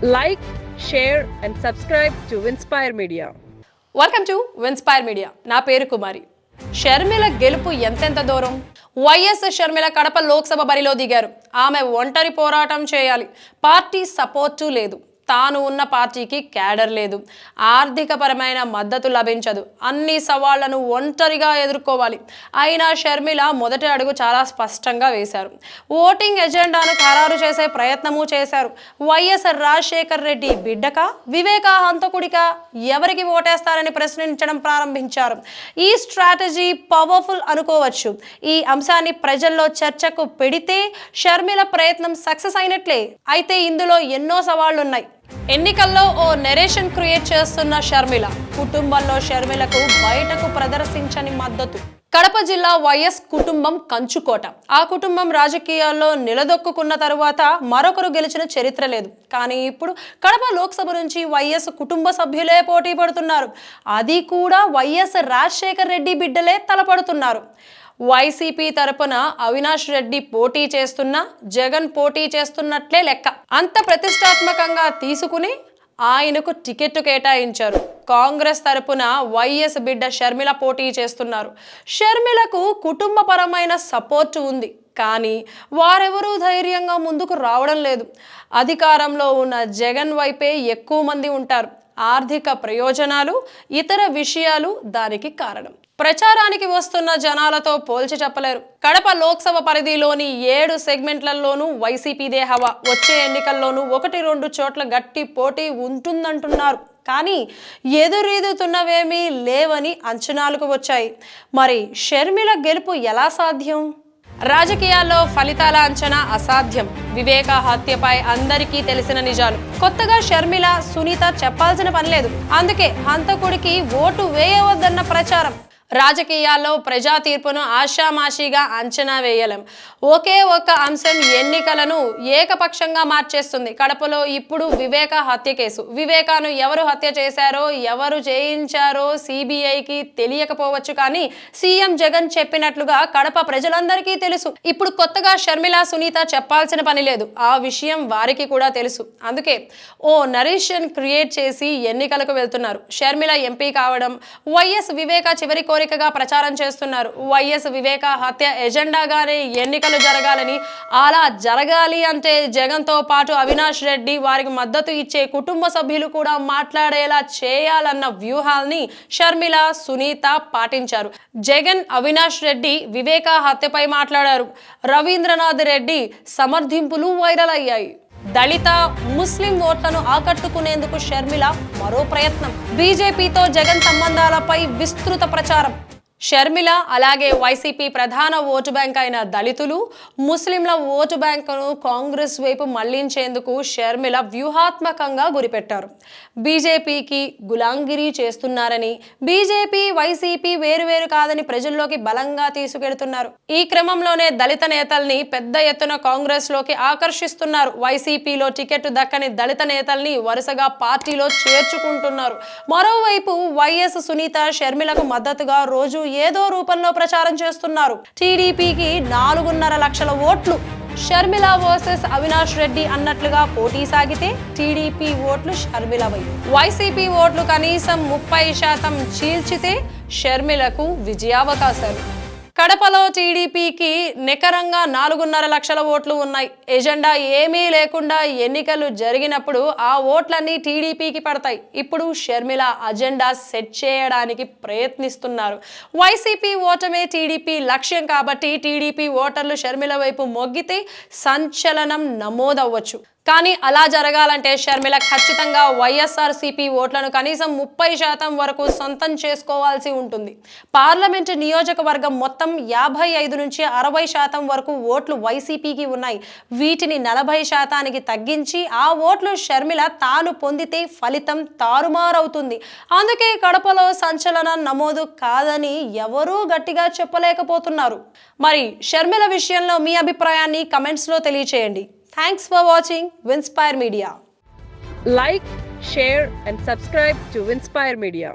Like, share and subscribe to Winspire Media. Welcome to Winspire media. నా పేరు కుమారి. షర్మిల గెలుపు ఎంతెంత దూరం? వైఎస్ షర్మిల కడప లోక్సభ బరిలో దిగారు. ఆమె ఒంటరి పోరాటం చేయాలి. పార్టీ సపోర్టు లేదు. తాను ఉన్న పార్టీకి క్యాడర్ లేదు. ఆర్థిక పరమైన మద్దతు లభించదు. అన్ని సవాళ్లను ఒంటరిగా ఎదుర్కోవాలి. అయినా షర్మిల మొదటి అడుగు చాలా స్పష్టంగా వేశారు. ఓటింగ్ ఎజెండాను ఖరారు చేసే ప్రయత్నము చేశారు. వైఎస్ రాజశేఖర్ రెడ్డి బిడ్డక, వివేక హంతకుడిక, ఎవరికి ఓటేస్తారని ప్రశ్నించడం ప్రారంభించారు. ఈ స్ట్రాటజీ పవర్ఫుల్ అనుకోవచ్చు. ఈ అంశాన్ని ప్రజల్లో చర్చకు పెడితే షర్మిల ప్రయత్నం సక్సెస్ అయినట్లే. అయితే ఇందులో ఎన్నో సవాళ్లున్నాయి. ఎన్నికల్లో ఓ నెరేషన్ క్రియేట్ చేస్తున్న షర్మిల, కుటుంబంలో షర్మిలకు బయటకు ప్రదర్శించని మద్దతు. కడప జిల్లా వైఎస్ కుటుంబం కంచుకోట. ఆ కుటుంబం రాజకీయాల్లో నిలదొక్కున్న తరువాత మరొకరు గెలిచిన చరిత్ర లేదు. కానీ ఇప్పుడు కడప లోక్సభ నుంచి వైఎస్ కుటుంబ సభ్యులే పోటీ పడుతున్నారు. అది కూడా వైఎస్ రాజశేఖర్ రెడ్డి బిడ్డలే తలపడుతున్నారు. వైసీపీ తరపున అవినాష్ రెడ్డి పోటీ చేస్తున్నా, జగన్ పోటీ చేస్తున్నట్లే లెక్క. అంత ప్రతిష్టాత్మకంగా తీసుకుని ఆయనకు టికెట్ కేటాయించారు. కాంగ్రెస్ తరపున వైఎస్ బిడ్డ షర్మిల పోటీ చేస్తున్నారు. షర్మిలకు కుటుంబపరమైన సపోర్టు ఉంది. కానీ వారెవరూ ధైర్యంగా ముందుకు రావడం లేదు. అధికారంలో ఉన్న జగన్ వైపే ఎక్కువ మంది ఉంటారు. ఆర్థిక ప్రయోజనాలు, ఇతర విషయాలు దానికి కారణం. ప్రచారానికి వస్తున్న జనాలతో పోల్చి చెప్పలేరు. కడప లోక్సభ పరిధిలోని 7 సెగ్మెంట్లలోనూ వైసీపీదే హవా. వచ్చే ఎన్నికల్లోనూ 1-2 చోట్ల గట్టి పోటీ ఉంటుందంటున్నారు. కానీ ఎదురీదుతున్నవేమీ లేవని అంచనాలకు వచ్చాయి. మరి షర్మిల గెలుపు ఎలా సాధ్యం? రాజకీయాల్లో ఫలితాల అంచనా అసాధ్యం. వివేక హత్యపై అందరికీ తెలిసిన నిజాలు. కొత్తగా షర్మిల, సునీత చెప్పాల్సిన పని లేదు. అందుకే హంతకుడికి ఓటు వేయవద్దన్న ప్రచారం. రాజకీయాల్లో ప్రజా తీర్పును ఆషామాషిగా అంచనా వేయలేం. ఒకే ఒక్క అంశం ఎన్నికలను ఏకపక్షంగా మార్చేస్తుంది. కడపలో ఇప్పుడు వివేక హత్య కేసు. వివేకాను ఎవరు హత్య చేశారో, ఎవరు చేయించారో సిబిఐకి తెలియకపోవచ్చు. కానీ సీఎం జగన్ చెప్పినట్లుగా కడప ప్రజలందరికీ తెలుసు. ఇప్పుడు కొత్తగా షర్మిల, సునీత చెప్పాల్సిన పని లేదు. ఆ విషయం వారికి కూడా తెలుసు. అందుకే ఓ నరేషన్ క్రియేట్ చేసి ఎన్నికలకు వెళ్తున్నారు. షర్మిల ఎంపీ కావడం, వైఎస్ వివేక చివరి కోరికగా ప్రచారం చేస్తున్నారు. వైఎస్ వివేక హత్య ఎజెండాగానే ఎన్నికలు జరగాలని, అలా జరగాలి అంటే జగన్తో పాటు అవినాష్ రెడ్డి, వారికి మద్దతు ఇచ్చే కుటుంబ సభ్యులు కూడా మాట్లాడేలా చేయాలన్న వ్యూహాల్ని షర్మిల, సునీత పాటించారు. జగన్, అవినాష్ రెడ్డి వివేక హత్యపై మాట్లాడారు. రవీంద్రనాథ్ రెడ్డి సమర్థింపులు వైరల్ అయ్యాయి. దళిత, ముస్లిం ఓట్లను ఆకట్టుకునేందుకు షర్మిల మరో ప్రయత్నం. బీజేపీతో జగన్ సంబంధాలపై విస్తృత ప్రచారం. షర్మిల అలాగే వైసీపీ ప్రధాన ఓటు బ్యాంక్ అయిన దళితులు, ముస్లింల ఓటు బ్యాంకును కాంగ్రెస్ వైపు మళ్లించేందుకు షర్మిల వ్యూహాత్మకంగా గురిపెట్టారు. బీజేపీకి గులాంగిరి చేస్తున్నారని, బీజేపీ, వైసీపీ వేరువేరు కాదని ప్రజల్లోకి బలంగా తీసుకెడుతున్నారు. ఈ క్రమంలోనే దళిత నేతల్ని పెద్ద ఎత్తున కాంగ్రెస్ లోకి ఆకర్షిస్తున్నారు. వైసీపీలో టికెట్ దక్కని దళిత నేతల్ని వరుసగా పార్టీలో చేర్చుకుంటున్నారు. మరోవైపు వైఎస్ సునీత షర్మిలకు మద్దతుగా రోజు ఏదో రూపంలో ప్రచారం చేస్తున్నారు. టీడీపీకి 4.5 లక్షల ఓట్లు. షర్మిల వర్సెస్ అవినాష్ రెడ్డి అన్నట్లుగా పోటీ సాగితే టీడీపీ ఓట్లు షర్మిలవై, వైసీపీ ఓట్లు కనీసం 30% చీల్చితే షర్మిలకు విజయావకాశాలు. కడపలో టీడీపీకి నికరంగా 4.5 లక్షల ఓట్లు ఉన్నాయి. ఎజెండా ఏమీ లేకుండా ఎన్నికలు జరిగినప్పుడు ఆ ఓట్లన్నీ టీడీపీకి పడతాయి. ఇప్పుడు షర్మిల అజెండా సెట్ చేయడానికి ప్రయత్నిస్తున్నారు. వైసీపీ ఓటమే టీడీపీ లక్ష్యం కాబట్టి టీడీపీ ఓటర్లు షర్మిల వైపు మొగ్గితే సంచలనం నమోదవ్వచ్చు. కానీ అలా జరగాలంటే షర్మిల ఖచ్చితంగా వైఎస్ఆర్సీపీ ఓట్లను కనీసం 30% వరకు సొంతం చేసుకోవాల్సి ఉంటుంది. పార్లమెంటు నియోజకవర్గం మొత్తం 55 నుంచి 60% వరకు ఓట్లు వైసీపీకి ఉన్నాయి. వీటిని 40%కి తగ్గించి ఆ ఓట్లు షర్మిల తాను పొందితే ఫలితం తారుమారవుతుంది. అందుకే కడపలో సంచలనం నమోదు కాదని ఎవరూ గట్టిగా చెప్పలేకపోతున్నారు. మరి షర్మిల విషయంలో మీ అభిప్రాయాన్ని కమెంట్స్లో తెలియచేయండి. Thanks for watching Winspire Media. Like, share and subscribe to Winspire Media.